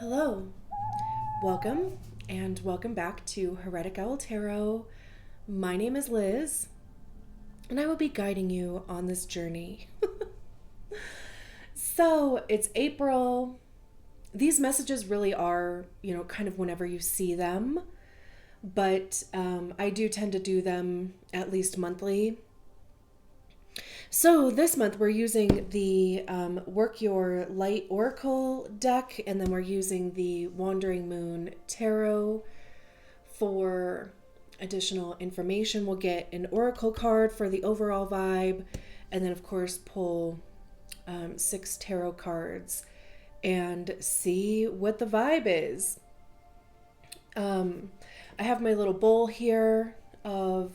Hello, welcome, and welcome back to Heretic Owl Tarot. My name is Liz, and I will be guiding you on this journey. So, it's April. These messages really are, kind of whenever you see them, but I do tend to do them at least monthly. So this month we're using the Work Your Light Oracle deck, and then we're using the Wandering Moon Tarot for additional information. We'll get an Oracle card for the overall vibe, and then of course pull 6 tarot cards and see what the vibe is. I have my little bowl here of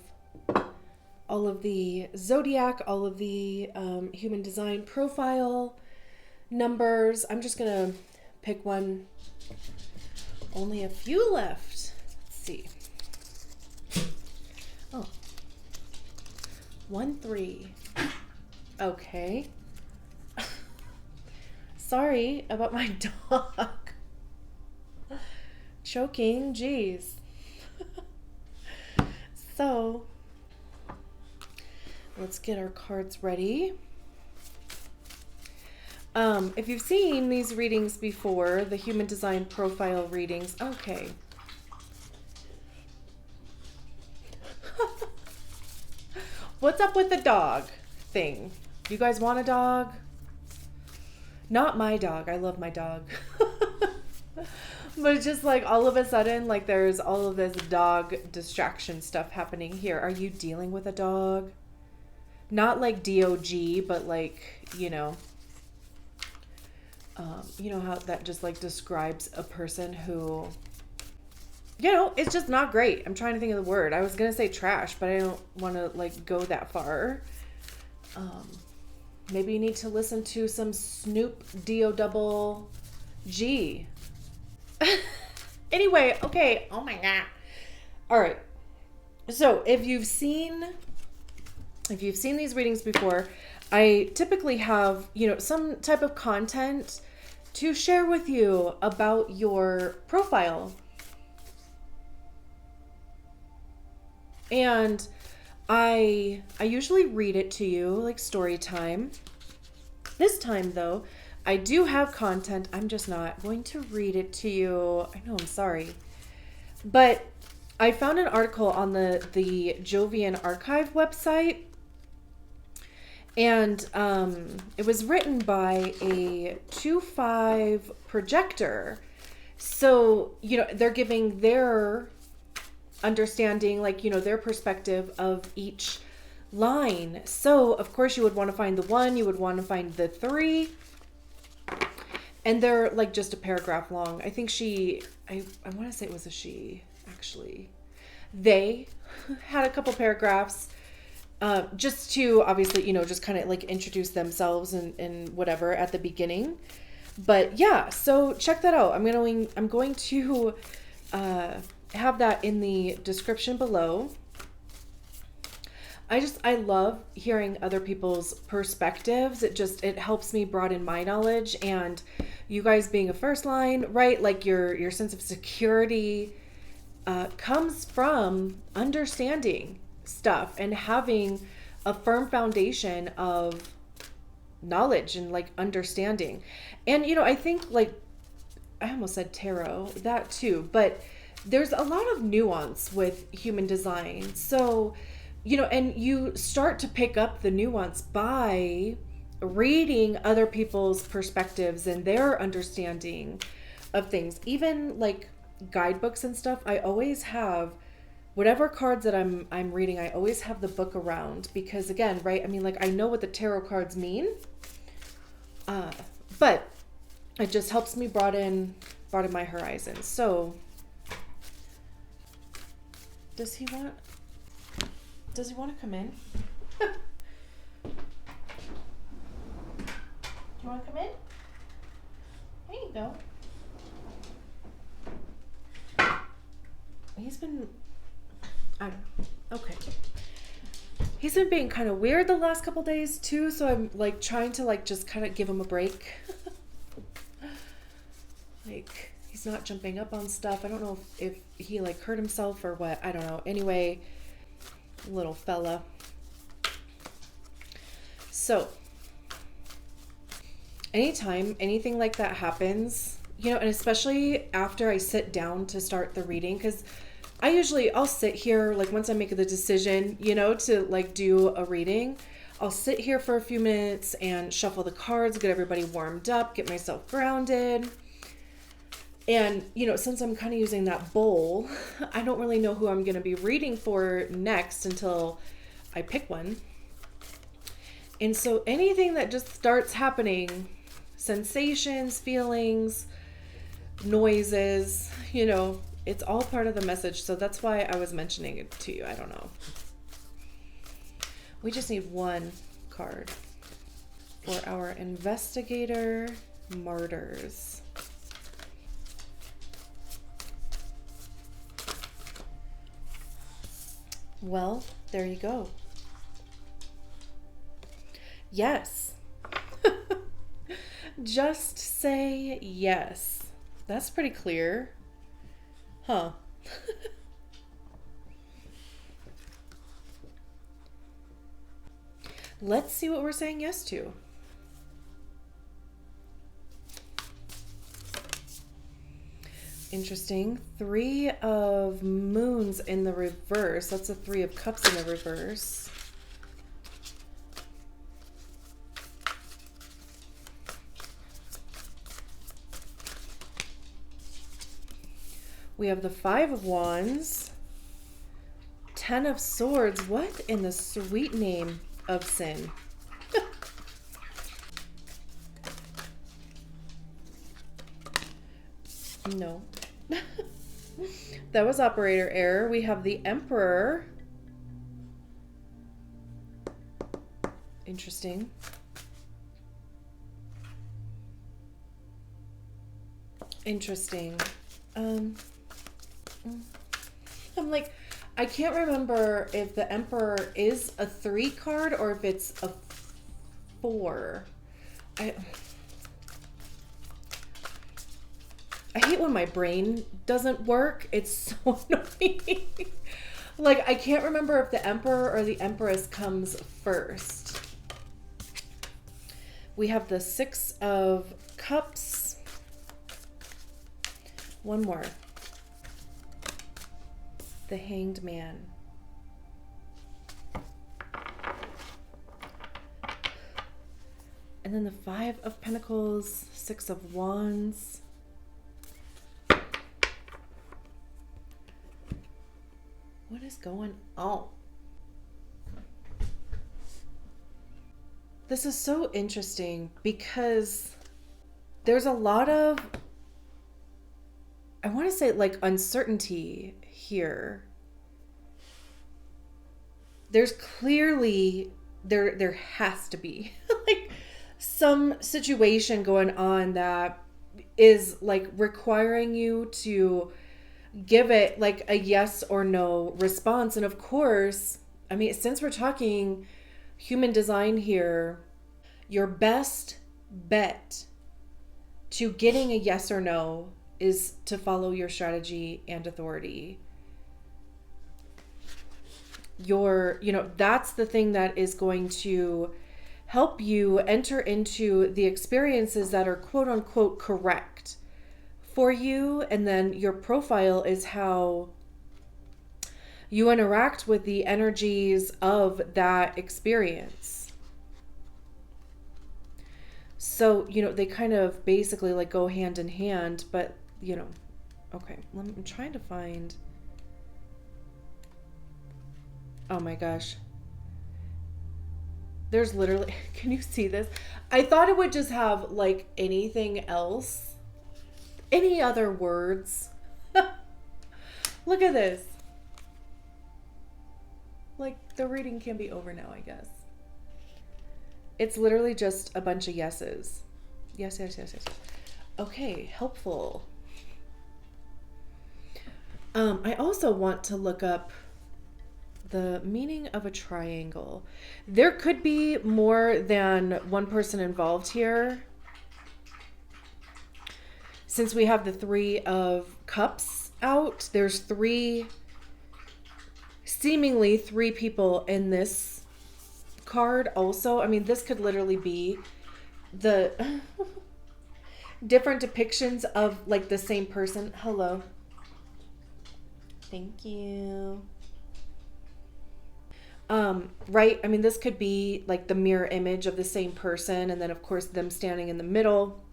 all of the zodiac, all of the human design profile numbers. I'm just gonna pick one. Only a few left. Let's see. Oh, 1, 3. Okay. Sorry about my dog. Choking, geez. So, let's get our cards ready. If you've seen these readings before, the human design profile readings, okay. What's up with the dog thing? You guys want a dog? Not my dog. I love my dog. But it's just like all of a sudden, like there's all of this dog distraction stuff happening here. Are you dealing with a dog? Not like DOG, but like, how that just like describes a person who, it's just not great. I'm trying to think of the word. I was going to say trash, but I don't want to like go that far. Maybe you need to listen to some Snoop D-O-double-G. Anyway, okay. Oh my God. All right. So if you've seen these readings before, I typically have, some type of content to share with you about your profile. And I usually read it to you like story time. This time though, I do have content. I'm just not going to read it to you. I know, I'm sorry. But I found an article on the Jovian Archive website. And it was written by a 2-5 projector. So, they're giving their understanding, like, their perspective of each line. So, of course, you would want to find the 1, you would want to find the 3. And they're like just a paragraph long. I think I want to say it was a she, actually. They had a couple paragraphs. Just to obviously, just kind of like introduce themselves and whatever at the beginning. But yeah, so check that out. I'm going to have that in the description below. I love hearing other people's perspectives. It helps me broaden my knowledge, and you guys being a first line, right? Like your sense of security comes from understanding stuff and having a firm foundation of knowledge and like understanding. And I think like I almost said tarot, that too, but there's a lot of nuance with human design. So, and you start to pick up the nuance by reading other people's perspectives and their understanding of things. Even like guidebooks and stuff, I always have whatever cards that I'm reading, I always have the book around because again, right? I mean, like I know what the tarot cards mean, but it just helps me broaden my horizons. So, does he want to come in? Do you want to come in? There you go. He's been, I don't know. Okay. He's been being kind of weird the last couple days too, so I'm like trying to like just kind of give him a break. Like, he's not jumping up on stuff. I don't know if he like hurt himself or what. I don't know. Anyway, little fella. So, anytime anything like that happens, you know, and especially after I sit down to start the reading, because I'll sit here, like once I make the decision, you know, to like do a reading, I'll sit here for a few minutes and shuffle the cards, get everybody warmed up, get myself grounded. And, you know, since I'm kind of using that bowl, I don't really know who I'm going to be reading for next until I pick one. And so anything that just starts happening, sensations, feelings, noises, you know, it's all part of the message. So that's why I was mentioning it to you. I don't know. We just need one card for our investigator martyrs. Well, there you go. Yes. Just say yes. That's pretty clear. Huh. Let's see what we're saying yes to. Interesting. 3 of moons in the reverse. That's a 3 of cups in the reverse. We have the 5 of wands. 10 of swords. What in the sweet name of sin? No. That was operator error. We have the Emperor. Interesting. Interesting. I'm like, I can't remember if the Emperor is a 3 card or if it's a 4. I hate when my brain doesn't work. It's so annoying. Like, I can't remember if the Emperor or the Empress comes first. We have the 6 of cups. One more. The Hanged Man. And then the 5 of pentacles, 6 of wands. What is going on? This is so interesting because there's a lot of, I want to say like uncertainty here. There's clearly, there has to be like some situation going on that is like requiring you to give it like a yes or no response. And of course, I mean, since we're talking human design here, your best bet to getting a yes or no is to follow your strategy and authority. That's the thing that is going to help you enter into the experiences that are quote unquote correct for you. And then your profile is how you interact with the energies of that experience. So, they kind of basically like go hand in hand, but okay, I'm trying to find, oh my gosh. There's literally, can you see this? I thought it would just have like anything else, any other words. Look at this. Like the reading can be over now, I guess. It's literally just a bunch of yeses. Yes, yes, yes, yes. Okay, helpful. I also want to look up the meaning of a triangle. There could be more than one person involved here. since we have the Three of Cups out, there's seemingly three people in this card also. I mean, this could literally be the different depictions of like the same person. Hello. Thank you. Right? I mean, this could be like the mirror image of the same person, and then of course them standing in the middle.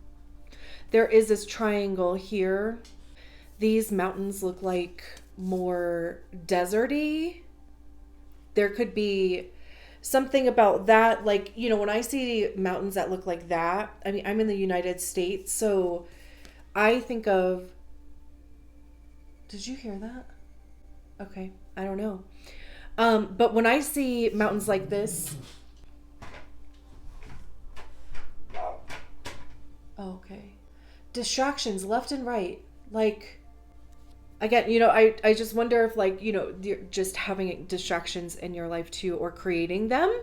There is this triangle here. These mountains look like more deserty. There could be something about that, like, you know, when I see mountains that look like that, I mean, I'm in the United States, so I think of, did you hear that? Okay, I don't know. But when I see mountains like this, okay, distractions left and right, like, again, you know, I just wonder if, like, you know, you're just having distractions in your life too, or creating them.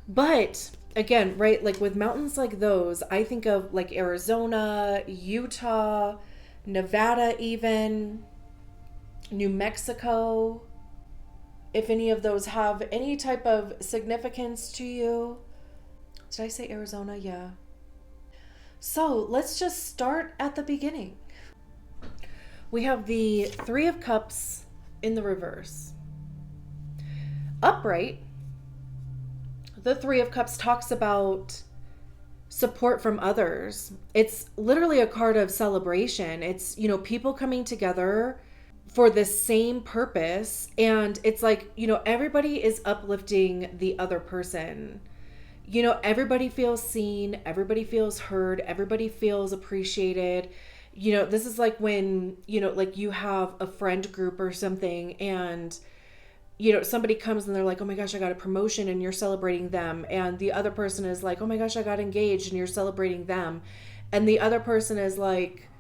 But again, right, like with mountains like those, I think of like Arizona, Utah, Nevada, even New Mexico. If any of those have any type of significance to you. Did I say Arizona? Yeah. So let's just start at the beginning. We have the Three of Cups in the reverse. Upright, the Three of Cups talks about support from others. It's literally a card of celebration. It's, you know, people coming together for the same purpose. And it's like, you know, everybody is uplifting the other person. You know, everybody feels seen, everybody feels heard, everybody feels appreciated. You know, this is like when, you know, like you have a friend group or something, and, you know, somebody comes and they're like, oh my gosh, I got a promotion, and you're celebrating them. And the other person is like, oh my gosh, I got engaged, and you're celebrating them. And the other person is like,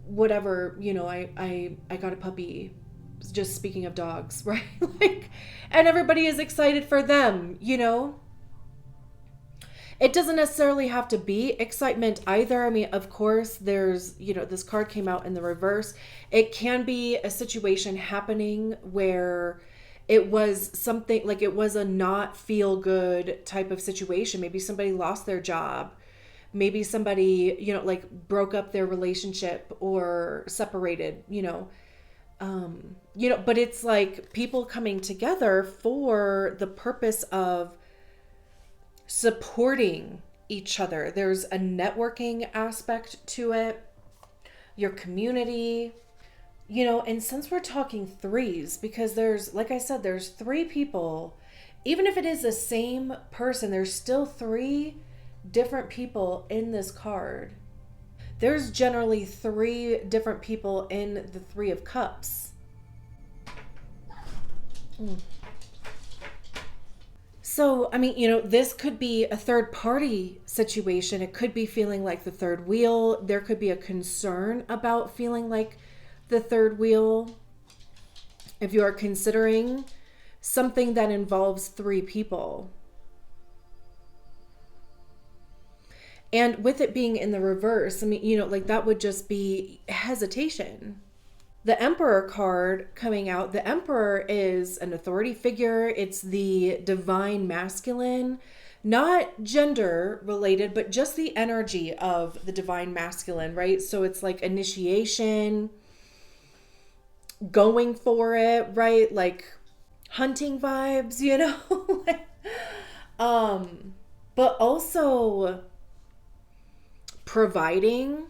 whatever, you know, I got a puppy. Just speaking of dogs, right? Like, and everybody is excited for them, you know? It doesn't necessarily have to be excitement either. I mean, of course, there's, you know, this card came out in the reverse. It can be a situation happening where it was something like it was a not feel good type of situation. Maybe somebody lost their job. Maybe somebody, you know, like broke up their relationship or separated, you know. But it's like people coming together for the purpose of supporting each other. There's a networking aspect to it, your community, you know. And since we're talking threes, because there's, like I said, there's three people, even if it is the same person, there's still three different people in this card. There's generally three different people in the Three of Cups. So, I mean, you know, this could be a third party situation. It could be feeling like the third wheel. There could be a concern about feeling like the third wheel. If you are considering something that involves three people. And with it being in the reverse, I mean, you know, like that would just be hesitation. The Emperor card coming out, the Emperor is an authority figure. It's the divine masculine, not gender related, but just the energy of the divine masculine, right? So it's like initiation, going for it, right? Like hunting vibes, you know? But also providing,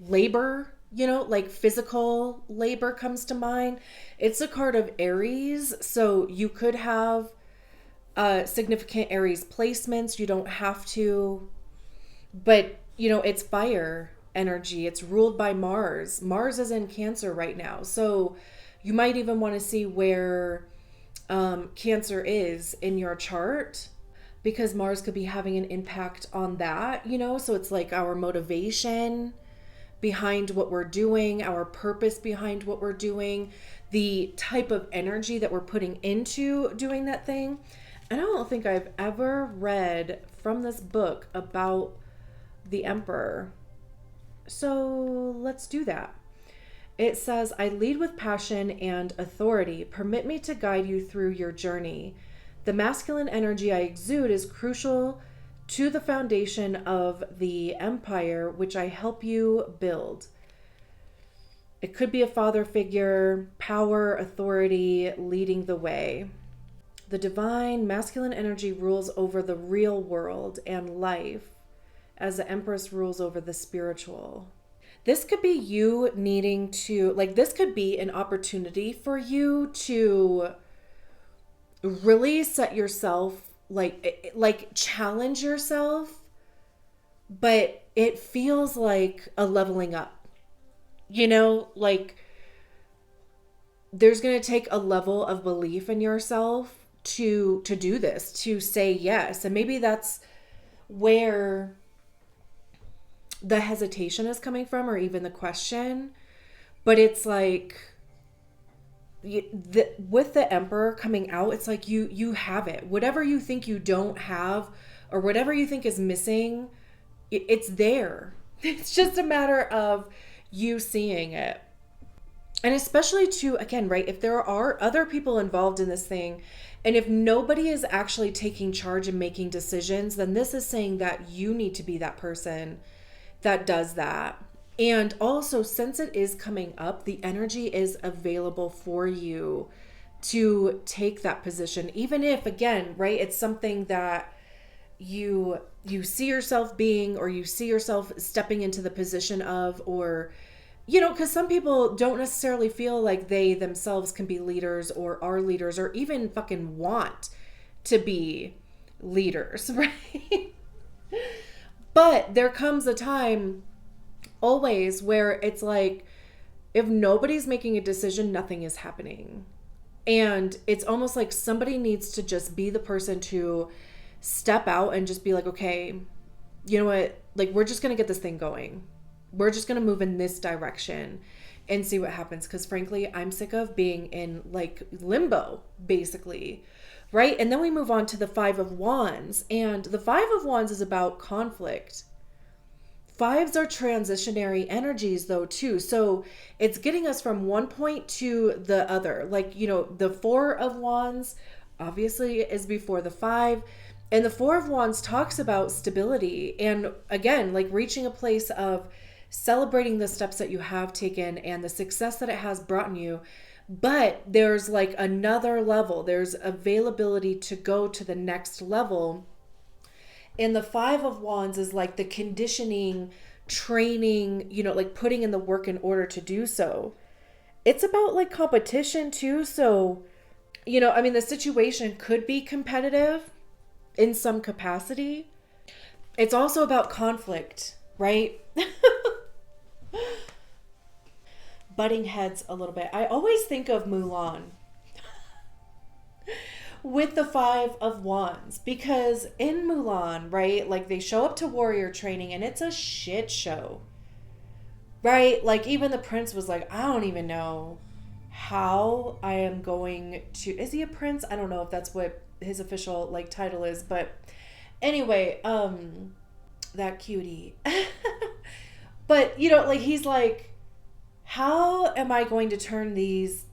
labor, you know, like physical labor comes to mind. It's a card of Aries, so you could have significant Aries placements. You don't have to, but you know, it's fire energy. It's ruled by Mars. Mars is in Cancer right now, so you might even want to see where Cancer is in your chart, because Mars could be having an impact on that, you know. So it's like our motivation behind what we're doing, our purpose behind what we're doing, the type of energy that we're putting into doing that thing. And I don't think I've ever read from this book about the Emperor. So let's do that. It says, I lead with passion and authority. Permit me to guide you through your journey. The masculine energy I exude is crucial to the foundation of the empire which I help you build. It could be a father figure, power, authority, leading the way. The divine masculine energy rules over the real world and life, as the Empress rules over the spiritual. This could be you needing to, like, this could be an opportunity for you to really set yourself, like challenge yourself, but it feels like a leveling up. Like there's going to take a level of belief in yourself to do this, to say yes. And maybe that's where the hesitation is coming from, or even the question. But it's like with the Emperor coming out, it's like you have it. Whatever you think you don't have, or whatever you think is missing, it's there. It's just a matter of you seeing it. And especially too, again, right, if there are other people involved in this thing, and if nobody is actually taking charge and making decisions, then this is saying that you need to be that person that does that. And also, since it is coming up, the energy is available for you to take that position, even if, again, right, it's something that you see yourself being, or you see yourself stepping into the position of, or because some people don't necessarily feel like they themselves can be leaders, or are leaders, or even fucking want to be leaders, right? But there comes a time always where it's like, if nobody's making a decision, nothing is happening. And it's almost like somebody needs to just be the person to step out and just be like, okay, you know what? Like, we're just going to get this thing going. We're just going to move in this direction and see what happens. Because frankly, I'm sick of being in like limbo, basically. Right? And then we move on to the Five of Wands. And the Five of Wands is about conflict. Fives are transitionary energies though too. So it's getting us from one point to the other. Like, the Four of Wands obviously is before the Five. And the Four of Wands talks about stability. And again, like reaching a place of celebrating the steps that you have taken and the success that it has brought in you. But there's like another level. There's availability to go to the next level. And the Five of Wands is like the conditioning, training, like putting in the work in order to do so. It's about like competition too. So, the situation could be competitive in some capacity. It's also about conflict, right? Butting heads a little bit. I always think of Mulan with the Five of Wands, because in Mulan, right, like they show up to warrior training and it's a shit show, right? Like even the prince was like, I don't even know how I am going to, is he a prince? I don't know if that's what his official like title is, but anyway, that cutie. But like he's like, how am I going to turn these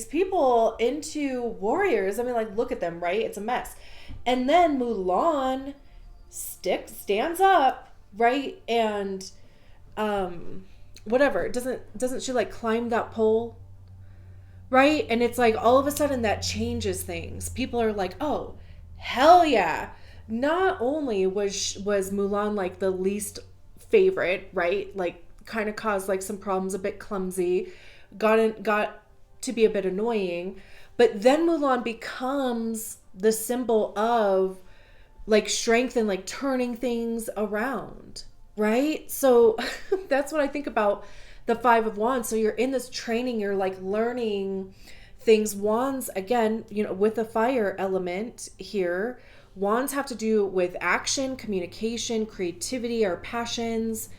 people into warriors? I mean, like, look at them, right? It's a mess. And then Mulan stands up, right? And whatever, doesn't she like climb that pole, right? And it's like all of a sudden that changes things. People are like, oh, hell yeah. Not only was Mulan like the least favorite, right? Like kind of caused like some problems, a bit clumsy, got to be a bit annoying, but then Mulan becomes the symbol of like strength and like turning things around, right? So that's what I think about the Five of Wands. So you're in this training, you're like learning things. Wands, again, with the fire element here, wands have to do with action, communication, creativity, our passions.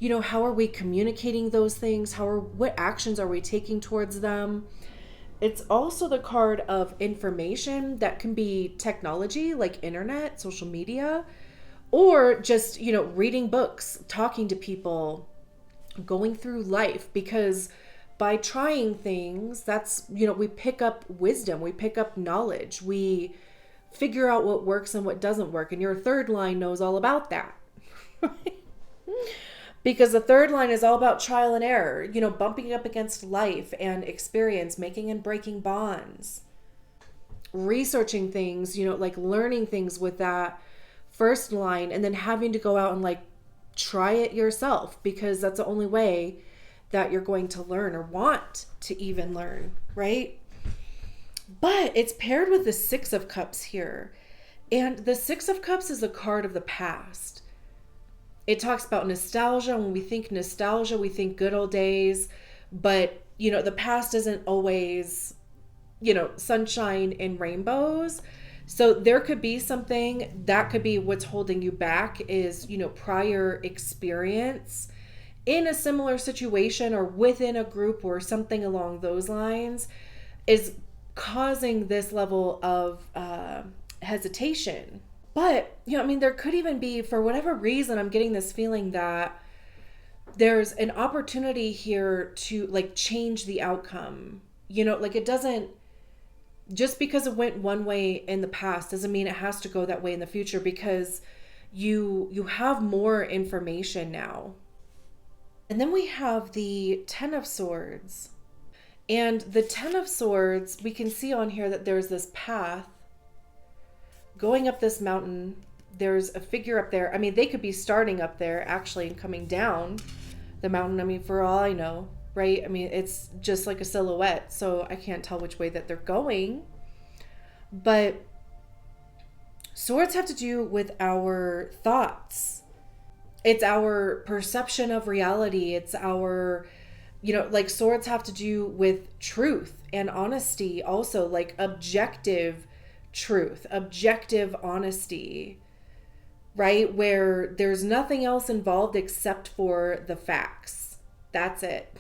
How are we communicating those things? What actions are we taking towards them? It's also the card of information. That can be technology, like internet, social media, or just, reading books, talking to people, going through life, because by trying things, that's, we pick up wisdom, we pick up knowledge, we figure out what works and what doesn't work. And your third line knows all about that. Because the third line is all about trial and error, bumping up against life and experience, making and breaking bonds, researching things, like learning things with that first line, and then having to go out and like try it yourself, because that's the only way that you're going to learn or want to even learn, right? But it's paired with the Six of Cups here. And the Six of Cups is a card of the past. It talks about nostalgia. When we think nostalgia, we think good old days. But, the past isn't always, sunshine and rainbows. So there could be something that could be what's holding you back is, prior experience in a similar situation or within a group or something along those lines is causing this level of hesitation. But, there could even be, for whatever reason, I'm getting this feeling that there's an opportunity here to like change the outcome. Like it doesn't, just because it went one way in the past doesn't mean it has to go that way in the future, because you have more information now. And then we have the Ten of Swords. And the Ten of Swords, we can see on here that there's this path going up this mountain. There's a figure up there. They could be starting up there actually and coming down the mountain. For all I know, right? It's just like a silhouette, so I can't tell which way that they're going. But swords have to do with our thoughts. It's our perception of reality. It's our, like swords have to do with truth and honesty also, like objective truth, objective honesty, right? Where there's nothing else involved except for the facts. That's it.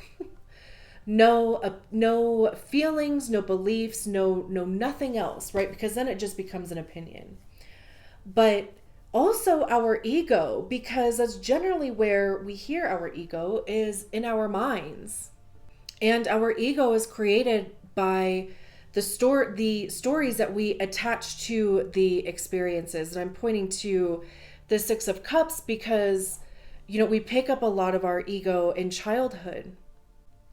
No feelings, no beliefs, no nothing else, right? Because then it just becomes an opinion. But also our ego, because that's generally where we hear our ego is in our minds. And our ego is created by the stories that we attach to the experiences. And I'm pointing to the Six of Cups because, we pick up a lot of our ego in childhood,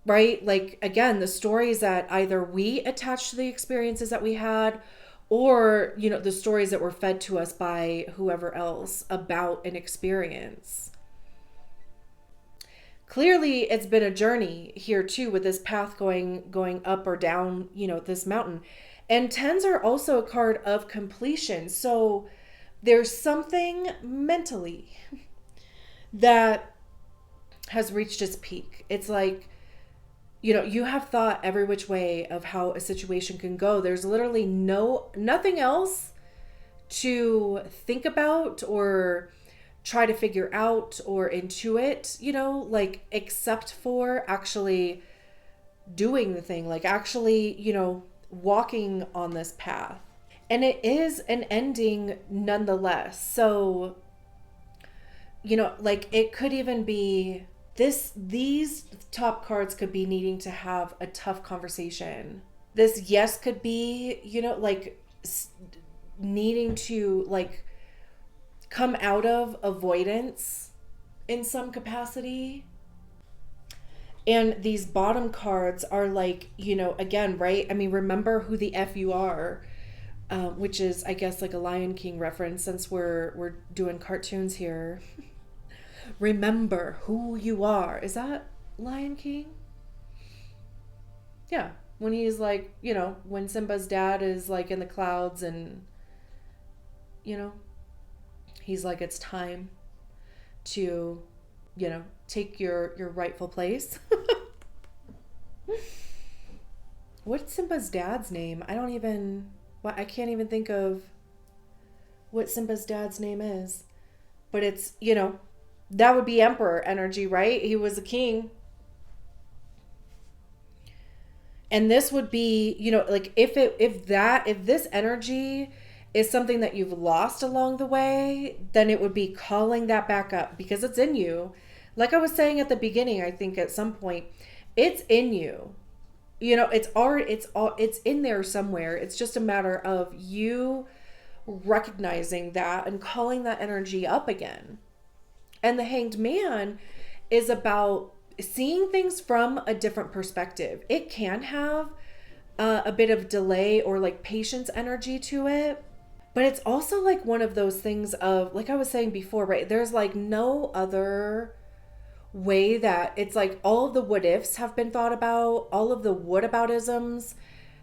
right? Like, again, the stories that either we attach to the experiences that we had, or, the stories that were fed to us by whoever else about an experience. Clearly, it's been a journey here too, with this path going up or down, this mountain. And tens are also a card of completion. So there's something mentally that has reached its peak. It's like, you have thought every which way of how a situation can go. There's literally nothing else to think about or try to figure out or intuit, like except for actually doing the thing, like actually, walking on this path. And it is an ending nonetheless. So, like it could even be these top cards could be needing to have a tough conversation. This yes could be, like needing to like come out of avoidance in some capacity. And these bottom cards are like, again, right? Remember who the F you are, which is, I guess, like a Lion King reference since we're doing cartoons here. Remember who you are. Is that Lion King? Yeah. When he's like, when Simba's dad is like in the clouds and, he's like, it's time to, take your rightful place. What's Simba's dad's name? I can't even think of what Simba's dad's name is. But it's, that would be emperor energy, right? He was a king. And this would be, like if this energy is something that you've lost along the way, then it would be calling that back up because it's in you. Like I was saying at the beginning, I think at some point, it's in you. It's already, it's in there somewhere. It's just a matter of you recognizing that and calling that energy up again. And the Hanged Man is about seeing things from a different perspective. It can have a bit of delay or like patience energy to it. But it's also like one of those things of, like I was saying before, right? There's like no other way that it's like all of the what ifs have been thought about, all of the what aboutisms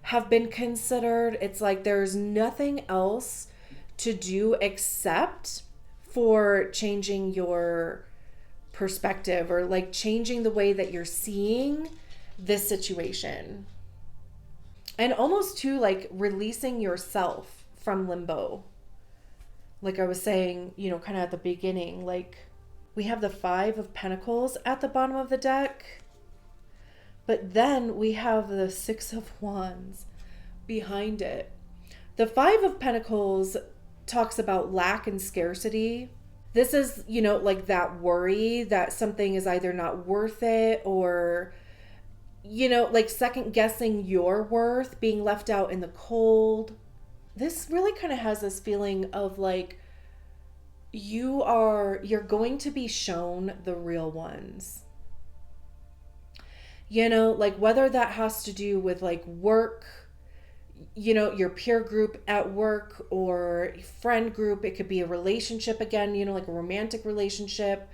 have been considered. It's like there's nothing else to do except for changing your perspective or like changing the way that you're seeing this situation. And almost to like releasing yourself from limbo. Like I was saying, kind of at the beginning, like we have the Five of Pentacles at the bottom of the deck, but then we have the Six of Wands behind it. The Five of Pentacles talks about lack and scarcity. This is, like that worry that something is either not worth it or, like second guessing your worth, being left out in the cold. This really kind of has this feeling of like you're going to be shown the real ones. Like whether that has to do with like work, your peer group at work or friend group. It could be a relationship again, like a romantic relationship,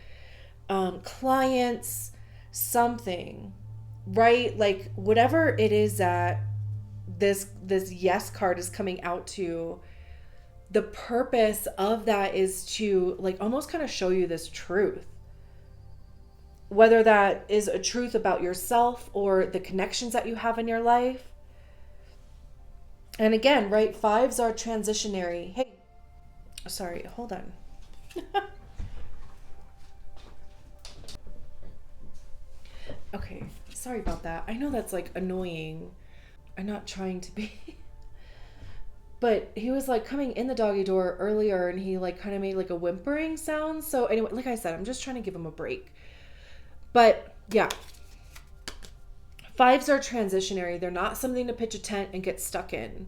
clients, something, right? Like whatever it is that this yes card is coming out to, the purpose of that is to like almost kind of show you this truth. Whether that is a truth about yourself or the connections that you have in your life. And again, right, fives are transitionary. Hey, sorry, hold on. Okay, sorry about that. I know that's like annoying. I'm not trying to be. But he was like coming in the doggy door earlier and he like kind of made like a whimpering sound. So anyway, like I said, I'm just trying to give him a break. But yeah, fives are transitionary. They're not something to pitch a tent and get stuck in.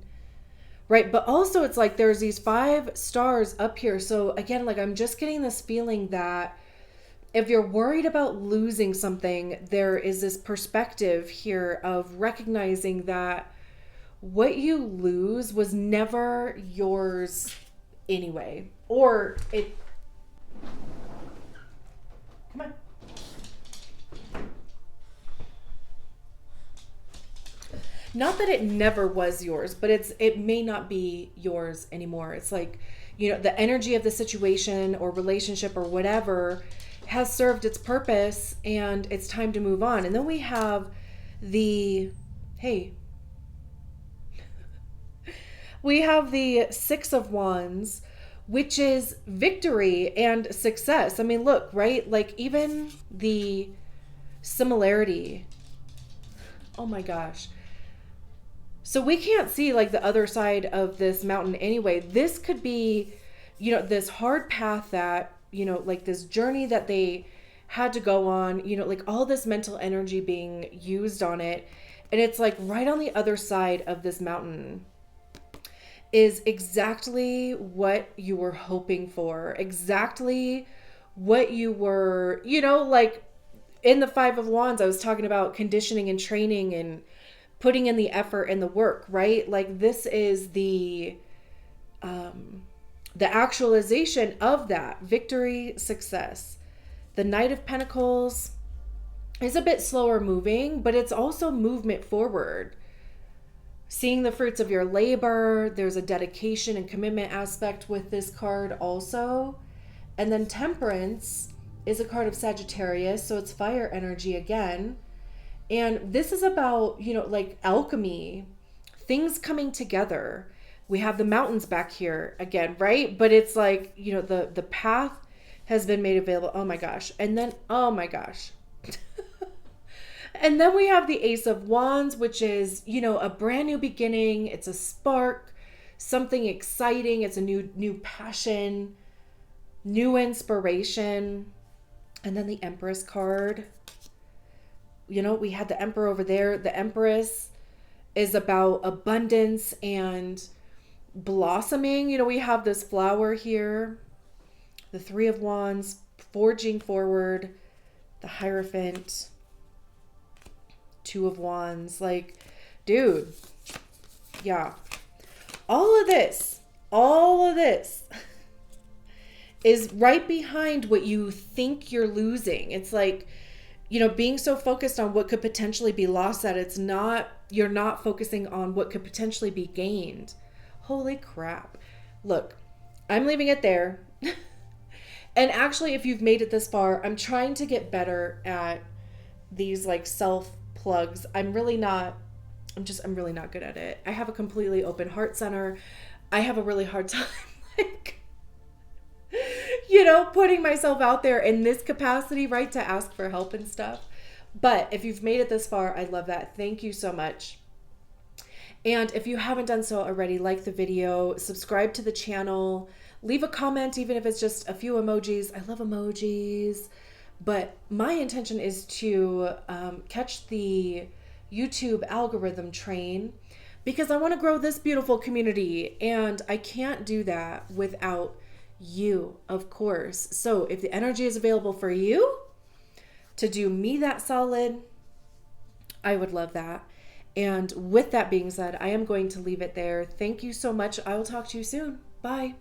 Right. But also it's like there's these 5 stars up here. So again, like I'm just getting this feeling that if you're worried about losing something, there is this perspective here of recognizing that what you lose was never yours anyway. Or it... Come on. Not that it never was yours, but it may not be yours anymore. It's like, the energy of the situation or relationship or whatever has served its purpose and it's time to move on. And then we have we have the Six of Wands, which is victory and success. I mean, look, right? Like even the similarity. Oh my gosh. So we can't see like the other side of this mountain anyway. This could be, this hard path that, like this journey that they had to go on, like all this mental energy being used on it. And it's like right on the other side of this mountain is exactly what you were hoping for, exactly what you were, like in the Five of Wands, I was talking about conditioning and training and putting in the effort and the work, right? Like this is the actualization of that victory, success. The Knight of Pentacles is a bit slower moving, but it's also movement forward. Seeing the fruits of your labor. There's a dedication and commitment aspect with this card also. And then Temperance is a card of Sagittarius, so it's fire energy again. And this is about, like alchemy, things coming together. We have the mountains back here again, right? But it's like, the path has been made available. Oh my gosh. And then, oh my gosh. And then we have the Ace of Wands, which is, a brand new beginning. It's a spark, something exciting. It's a new passion, new inspiration. And then the Empress card. You know, we had the Emperor over there. The Empress is about abundance and blossoming. You know, we have this flower here, the Three of Wands, forging forward, the Hierophant, Two of Wands. Like, dude, yeah. All of this is right behind what you think you're losing. It's like, you know, being so focused on what could potentially be lost that you're not focusing on what could potentially be gained. Holy crap. Look, I'm leaving it there. And actually, if you've made it this far, I'm trying to get better at these like self plugs. I'm really not good at it. I have a completely open heart center. I have a really hard time like, you know, putting myself out there in this capacity, right, to ask for help and stuff. But if you've made it this far, I love that. Thank you so much. And if you haven't done so already, like the video, subscribe to the channel, leave a comment, even if it's just a few emojis. I love emojis. But my intention is to catch the YouTube algorithm train, because I want to grow this beautiful community. And I can't do that without you, of course. So if the energy is available for you to do me that solid, I would love that. And with that being said, I am going to leave it there. Thank you so much. I will talk to you soon. Bye.